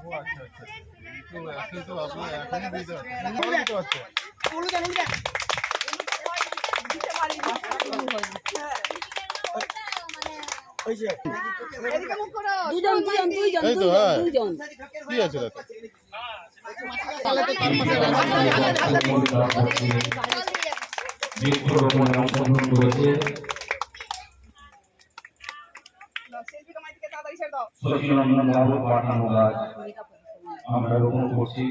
ও আচ্ছা আচ্ছা। তো এখন তো আপনার এখনই দিতে হচ্ছে। কি আছে বৃক্ষরোপণে অংশগ্রহণ করেছে সচিনন্দন বাবু পাঠানো গাছ আমরা রোপণ করছি।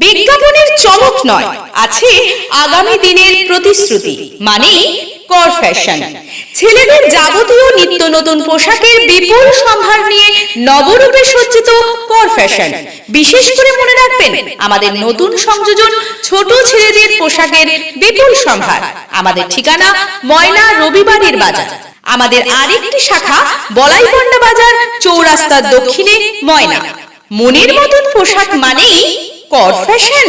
বিজ্ঞাপনের চমক নয়, আছে আগামী দিনের প্রতিশ্রুতি, মানে কর ফ্যাশন। ছেলেদের যাবতীয় নিত্য নতুন পোশাকের বিপুল সম্ভার নিয়ে নবরূপে সজ্জিত কর ফ্যাশন। বিশেষ করে মনে রাখবেন, আমাদের নতুন সংযোজন ছোট ছেলেদের পোশাকের বিপুল সম্ভার। আমাদের ঠিকানা ময়না রবিবারের বাজার। আমাদের আরেকটি শাখা বলাইপন্ডা বাজার, চৌরাস্তার দক্ষিণে ময়না। মনের মতন পোশাক মানেই কর ফ্যাশন।